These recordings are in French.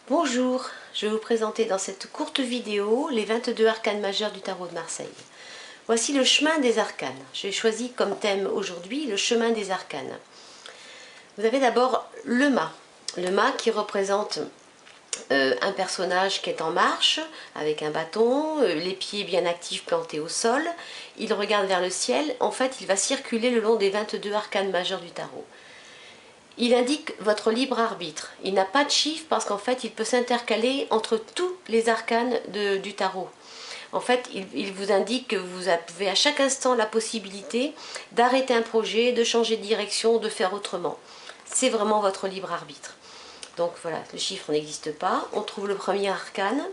Bonjour, je vais vous présenter dans cette courte vidéo les 22 arcanes majeures du tarot de Marseille. Voici le chemin des arcanes. J'ai choisi comme thème aujourd'hui le chemin des arcanes. Vous avez d'abord le mât. Le mât qui représente un personnage qui est en marche avec un bâton, les pieds bien actifs plantés au sol. Il regarde vers le ciel. En fait, il va circuler le long des 22 arcanes majeures du tarot. Il indique votre libre arbitre. Il n'a pas de chiffre parce qu'en fait, il peut s'intercaler entre tous les arcanes du tarot. En fait, il vous indique que vous avez à chaque instant la possibilité d'arrêter un projet, de changer de direction, de faire autrement. C'est vraiment votre libre arbitre. Donc voilà, le chiffre n'existe pas. On trouve le premier arcane,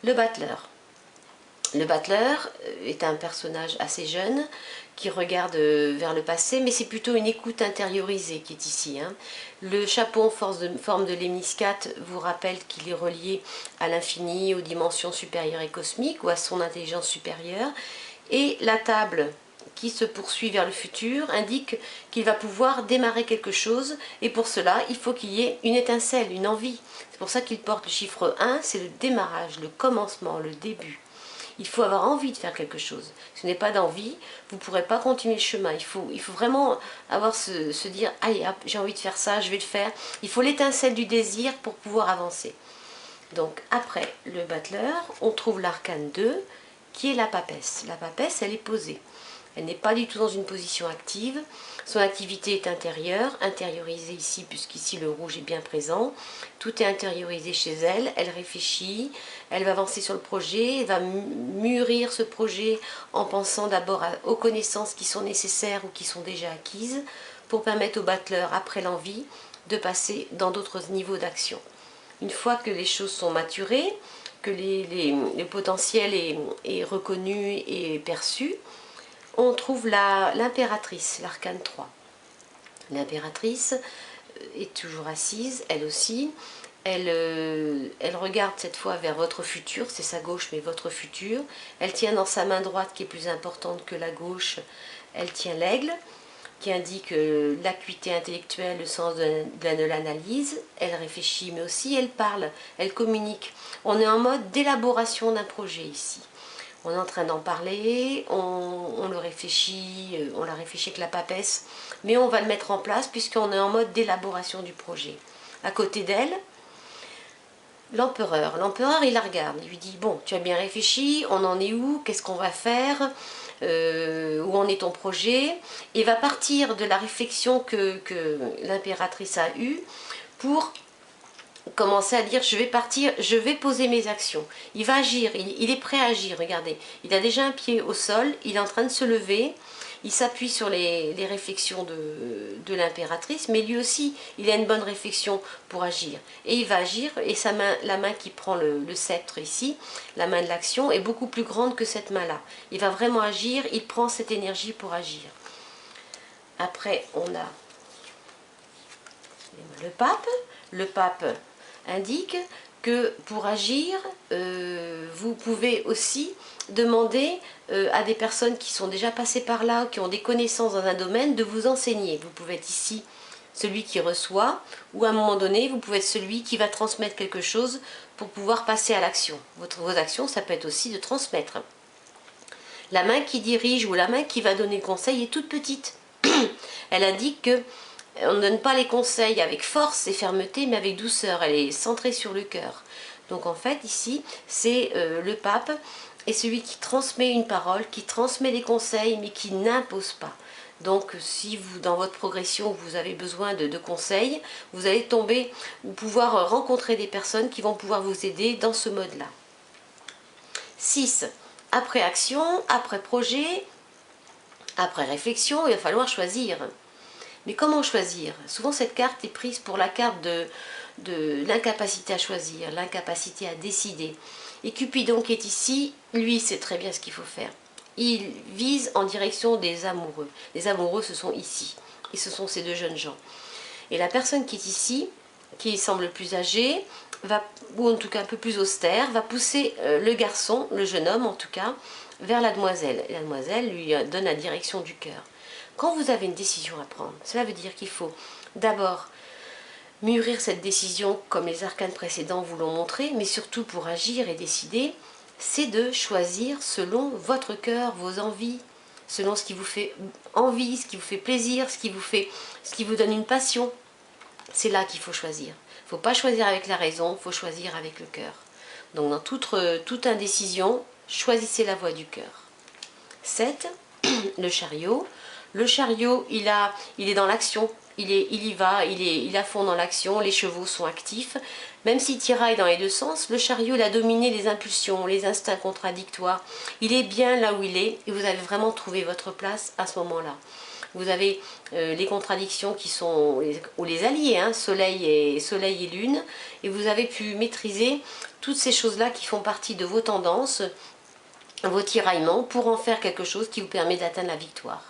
le battleur. Le battleur est un personnage assez jeune qui regarde vers le passé, mais c'est plutôt une écoute intériorisée qui est ici. Le chapeau en forme de lémiscate vous rappelle qu'il est relié à l'infini, aux dimensions supérieures et cosmiques ou à son intelligence supérieure. Et la table qui se poursuit vers le futur indique qu'il va pouvoir démarrer quelque chose, et pour cela il faut qu'il y ait une étincelle, une envie. C'est pour ça qu'il porte le chiffre 1, c'est le démarrage, le commencement, le début. Il faut avoir envie de faire quelque chose. Si vous n'avez pas d'envie, vous ne pourrez pas continuer le chemin. Il faut vraiment avoir se dire « Allez, j'ai envie de faire ça, je vais le faire ». Il faut l'étincelle du désir pour pouvoir avancer. Donc après le battleur, on trouve l'arcane 2 qui est la papesse. La papesse, elle est posée. Elle n'est pas du tout dans une position active. Son activité est intérieure, intériorisée ici, puisqu'ici le rouge est bien présent. Tout est intériorisé chez elle. Elle réfléchit, elle va avancer sur le projet, elle va mûrir ce projet en pensant d'abord aux connaissances qui sont nécessaires ou qui sont déjà acquises pour permettre au battleur, après l'envie, de passer dans d'autres niveaux d'action. Une fois que les choses sont maturées, que le potentiel est reconnu et perçu, on trouve l'impératrice, l'arcane 3. L'impératrice est toujours assise, elle aussi. Elle regarde cette fois vers votre futur, c'est sa gauche mais votre futur. Elle tient dans sa main droite, qui est plus importante que la gauche, elle tient l'aigle, qui indique l'acuité intellectuelle, le sens de l'analyse. Elle réfléchit mais aussi elle parle, elle communique. On est en mode d'élaboration d'un projet ici. On est en train d'en parler, on le réfléchit, on l'a réfléchi avec la papesse, mais on va le mettre en place puisqu'on est en mode d'élaboration du projet. À côté d'elle, l'empereur. L'empereur, il la regarde, il lui dit « Bon, tu as bien réfléchi, on en est où? Qu'est-ce qu'on va faire? Où en est ton projet ?» Et va partir de la réflexion que l'impératrice a eue pour commencer à dire je vais partir, je vais poser mes actions. Il va agir, il est prêt à agir, regardez. Il a déjà un pied au sol, il est en train de se lever, il s'appuie sur les réflexions de l'impératrice, mais lui aussi, il a une bonne réflexion pour agir. Et il va agir, et sa main, la main qui prend le sceptre ici, la main de l'action, est beaucoup plus grande que cette main-là. Il va vraiment agir, il prend cette énergie pour agir. Après, on a le pape. Le pape indique que pour agir, vous pouvez aussi demander à des personnes qui sont déjà passées par là, qui ont des connaissances dans un domaine, de vous enseigner. Vous pouvez être ici celui qui reçoit, ou à un moment donné, vous pouvez être celui qui va transmettre quelque chose pour pouvoir passer à l'action. Vos actions, ça peut être aussi de transmettre. La main qui dirige ou la main qui va donner le conseil est toute petite. Elle indique que on ne donne pas les conseils avec force et fermeté, mais avec douceur. Elle est centrée sur le cœur. Donc en fait, ici, c'est le pape est celui qui transmet une parole, qui transmet des conseils, mais qui n'impose pas. Donc si vous, dans votre progression, vous avez besoin de conseils, vous allez tomber ou pouvoir rencontrer des personnes qui vont pouvoir vous aider dans ce mode-là. 6. Après action, après projet, après réflexion, il va falloir choisir. Mais comment choisir? Souvent cette carte est prise pour la carte de l'incapacité à choisir, l'incapacité à décider. Et Cupidon qui est ici, lui sait très bien ce qu'il faut faire. Il vise en direction des amoureux. Les amoureux, ce sont ici. Et ce sont ces deux jeunes gens. Et la personne qui est ici, qui semble plus âgée, ou en tout cas un peu plus austère, va pousser le garçon, le jeune homme en tout cas, vers la demoiselle. Et la demoiselle lui donne la direction du cœur. Quand vous avez une décision à prendre, cela veut dire qu'il faut d'abord mûrir cette décision comme les arcanes précédents vous l'ont montré, mais surtout pour agir et décider, c'est de choisir selon votre cœur, vos envies, selon ce qui vous fait envie, ce qui vous fait plaisir, ce qui vous donne une passion. C'est là qu'il faut choisir. Il ne faut pas choisir avec la raison, il faut choisir avec le cœur. Donc dans toute indécision, choisissez la voie du cœur. 7. Le chariot. Le chariot, il est dans l'action. Il y va, il est à fond dans l'action, les chevaux sont actifs. Même s'il tiraille dans les deux sens, le chariot il a dominé les impulsions, les instincts contradictoires. Il est bien là où il est et vous avez vraiment trouvé votre place à ce moment-là. Vous avez les contradictions qui sont, ou les alliés, hein, soleil et lune, et vous avez pu maîtriser toutes ces choses-là qui font partie de vos tendances, vos tiraillements, pour en faire quelque chose qui vous permet d'atteindre la victoire.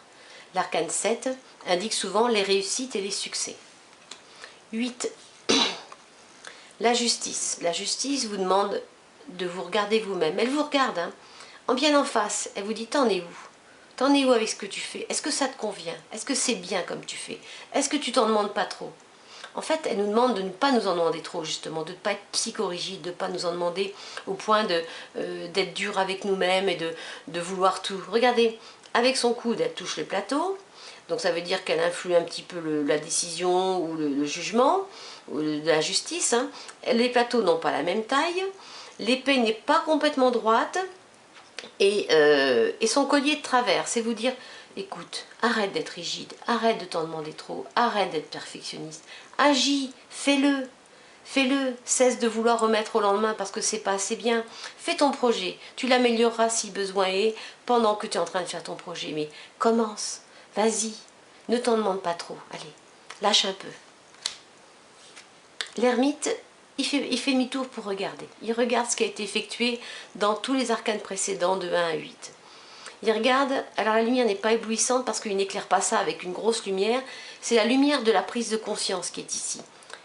L'arcane 7 indique souvent les réussites et les succès. 8. La justice. La justice vous demande de vous regarder vous-même. Elle vous regarde, hein, en bien en face. Elle vous dit, t'en es où? T'en es où avec ce que tu fais? Est-ce que ça te convient? Est-ce que c'est bien comme tu fais? Est-ce que tu t'en demandes pas trop? En fait, elle nous demande de ne pas nous en demander trop, justement, de ne pas être psychorigide, de ne pas nous en demander au point d'être dur avec nous-mêmes et de vouloir tout. Regardez, avec son coude, elle touche le plateau, donc ça veut dire qu'elle influe un petit peu la décision ou le jugement, ou de la justice. Hein. Les plateaux n'ont pas la même taille, l'épée n'est pas complètement droite, et son collier de travers, c'est vous dire, écoute, arrête d'être rigide, arrête de t'en demander trop, arrête d'être perfectionniste, agis, fais-le, fais-le, cesse de vouloir remettre au lendemain parce que c'est pas assez bien, fais ton projet, tu l'amélioreras si besoin est pendant que tu es en train de faire ton projet, mais commence, vas-y, ne t'en demande pas trop, allez, lâche un peu. L'ermite, il fait demi-tour pour regarder. Il regarde ce qui a été effectué dans tous les arcanes précédents de 1 à 8. Il regarde, alors la lumière n'est pas éblouissante parce qu'il n'éclaire pas ça avec une grosse lumière, c'est la lumière de la prise de conscience qui est ici.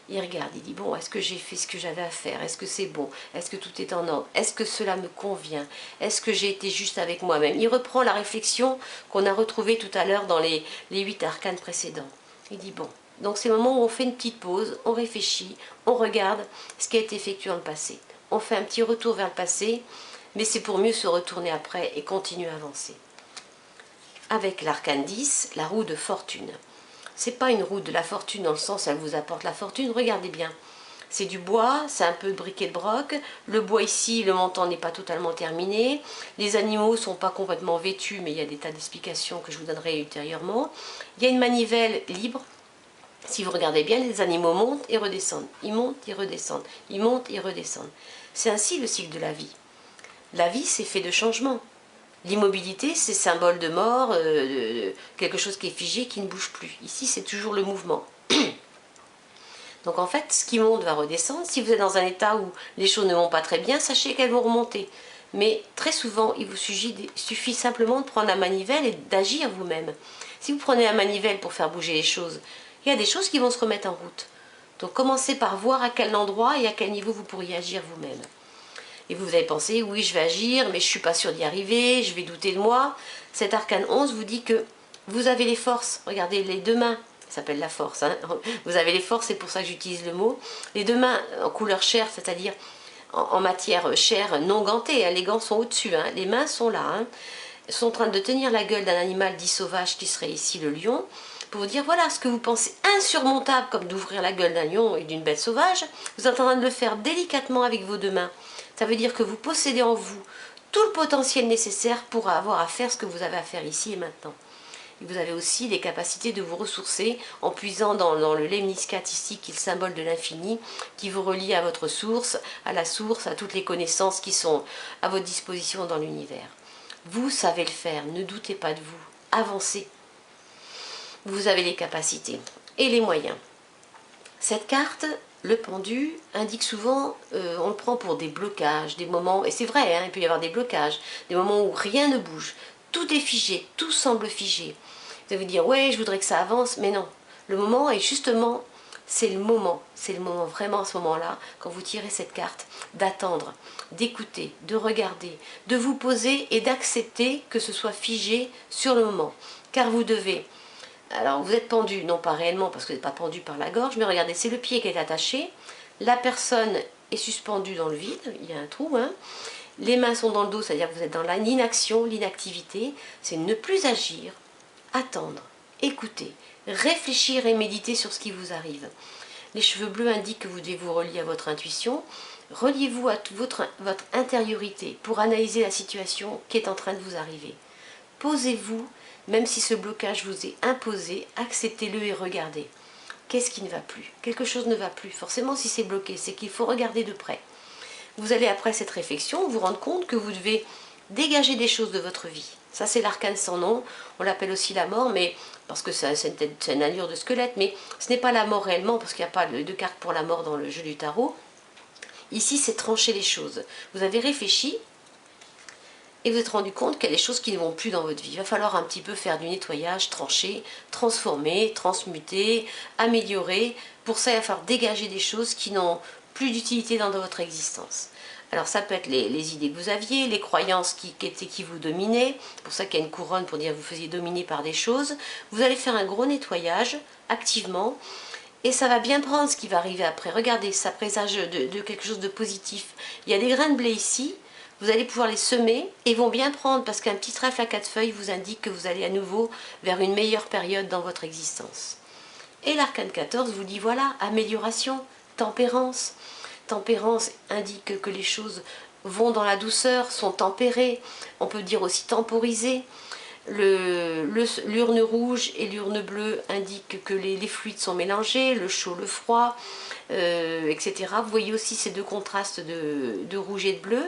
Il regarde, il dit, bon, est-ce que j'ai fait ce que j'avais à faire? Est-ce que c'est bon? Est-ce que tout est en ordre? Est-ce que cela me convient? Est-ce que j'ai été juste avec moi-même? Il reprend la réflexion qu'on a retrouvée tout à l'heure dans les 8 arcanes précédents. Il dit, bon, donc c'est le moment où on fait une petite pause, on réfléchit, on regarde ce qui a été effectué dans le passé. On fait un petit retour vers le passé, mais c'est pour mieux se retourner après et continuer à avancer. Avec l'arcane 10, la roue de fortune. C'est pas une roue de la fortune dans le sens où elle vous apporte la fortune, regardez bien. C'est du bois, c'est un peu de briquet de broc. Le bois ici, le montant n'est pas totalement terminé. Les animaux ne sont pas complètement vêtus, mais il y a des tas d'explications que je vous donnerai ultérieurement. Il y a une manivelle libre. Si vous regardez bien, les animaux montent et redescendent. Ils montent, ils redescendent. Ils montent, ils redescendent. C'est ainsi le cycle de la vie. La vie, c'est fait de changements. L'immobilité, c'est symbole de mort, quelque chose qui est figé, qui ne bouge plus. Ici, c'est toujours le mouvement. Donc en fait, ce qui monte va redescendre. Si vous êtes dans un état où les choses ne vont pas très bien, sachez qu'elles vont remonter. Mais très souvent, il vous suffit simplement de prendre la manivelle et d'agir vous-même. Si vous prenez la manivelle pour faire bouger les choses, il y a des choses qui vont se remettre en route. Donc commencez par voir à quel endroit et à quel niveau vous pourriez agir vous-même. Et vous avez pensé, oui, je vais agir, mais je ne suis pas sûre d'y arriver, je vais douter de moi. Cet arcane 11 vous dit que vous avez les forces. Regardez, les deux mains, ça s'appelle la force. Hein. Vous avez les forces, c'est pour ça que j'utilise le mot. Les deux mains en couleur chair, c'est-à-dire en matière chair non gantée. Hein. Les gants sont au-dessus, hein. Les mains sont là. Hein. Sont en train de tenir la gueule d'un animal dit sauvage qui serait ici le lion. Pour vous dire, voilà, ce que vous pensez insurmontable comme d'ouvrir la gueule d'un lion et d'une bête sauvage, vous êtes en train de le faire délicatement avec vos deux mains. Ça veut dire que vous possédez en vous tout le potentiel nécessaire pour avoir à faire ce que vous avez à faire ici et maintenant. Et vous avez aussi les capacités de vous ressourcer en puisant dans le lemniscate ici, qui est le symbole de l'infini, qui vous relie à votre source, à toutes les connaissances qui sont à votre disposition dans l'univers. Vous savez le faire, ne doutez pas de vous, avancez. Vous avez les capacités et les moyens. Cette carte, le pendu, indique souvent, on le prend pour des blocages, des moments, et c'est vrai, hein, il peut y avoir des blocages, des moments où rien ne bouge, tout est figé, tout semble figé. Vous allez vous dire, ouais, je voudrais que ça avance, mais non. Le moment est justement, c'est le moment vraiment à ce moment-là, quand vous tirez cette carte, d'attendre, d'écouter, de regarder, de vous poser et d'accepter que ce soit figé sur le moment. Car vous devez Alors vous êtes pendu, non pas réellement parce que vous n'êtes pas pendu par la gorge, mais regardez, c'est le pied qui est attaché, la personne est suspendue dans le vide, il y a un trou, hein. Les mains sont dans le dos, c'est-à-dire que vous êtes dans l'inaction, l'inactivité, c'est ne plus agir, attendre, écouter, réfléchir et méditer sur ce qui vous arrive. Les cheveux bleus indiquent que vous devez vous relier à votre intuition. Reliez-vous à votre intériorité pour analyser la situation qui est en train de vous arriver. Posez-vous, même si ce blocage vous est imposé, acceptez-le et regardez. Qu'est-ce qui ne va plus? Quelque chose ne va plus. Forcément, si c'est bloqué, c'est qu'il faut regarder de près. Vous allez, après cette réflexion, vous rendre compte que vous devez dégager des choses de votre vie. Ça, c'est l'arcane sans nom. On l'appelle aussi la mort, mais parce que c'est une allure de squelette, mais ce n'est pas la mort réellement, parce qu'il n'y a pas de carte pour la mort dans le jeu du tarot. Ici, c'est trancher les choses. Vous avez réfléchi et vous êtes rendu compte qu'il y a des choses qui ne vont plus dans votre vie. Il va falloir un petit peu faire du nettoyage, trancher, transformer, transmuter, améliorer. Pour ça, il va falloir dégager des choses qui n'ont plus d'utilité dans votre existence. Alors ça peut être les idées que vous aviez, les croyances qui vous dominaient. C'est pour ça qu'il y a une couronne pour dire que vous faisiez dominer par des choses. Vous allez faire un gros nettoyage activement. Et ça va bien prendre ce qui va arriver après. Regardez, ça présage de quelque chose de positif. Il y a des grains de blé ici. Vous allez pouvoir les semer et ils vont bien prendre parce qu'un petit trèfle à 4 feuilles vous indique que vous allez à nouveau vers une meilleure période dans votre existence. Et l'arcane 14 vous dit voilà, amélioration, tempérance. Tempérance indique que les choses vont dans la douceur, sont tempérées. On peut dire aussi temporisées. L'urne rouge et l'urne bleue indiquent que les fluides sont mélangés, le chaud, le froid, etc. Vous voyez aussi ces deux contrastes de rouge et de bleu.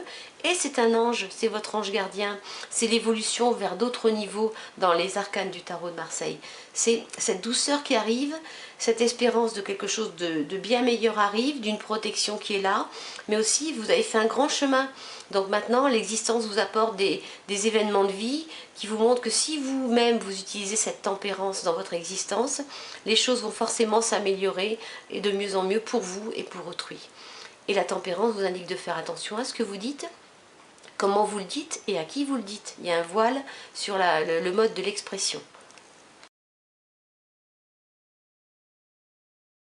Et c'est un ange, c'est votre ange gardien. C'est l'évolution vers d'autres niveaux dans les arcanes du tarot de Marseille. C'est cette douceur qui arrive, cette espérance de quelque chose de bien meilleur arrive, d'une protection qui est là. Mais aussi, vous avez fait un grand chemin. Donc maintenant, l'existence vous apporte des événements de vie qui vous montrent que si vous-même vous utilisez cette tempérance dans votre existence, les choses vont forcément s'améliorer et de mieux en mieux pour vous et pour autrui. Et la tempérance vous indique de faire attention à ce que vous dites, comment vous le dites et à qui vous le dites. Il y a un voile sur le mode de l'expression.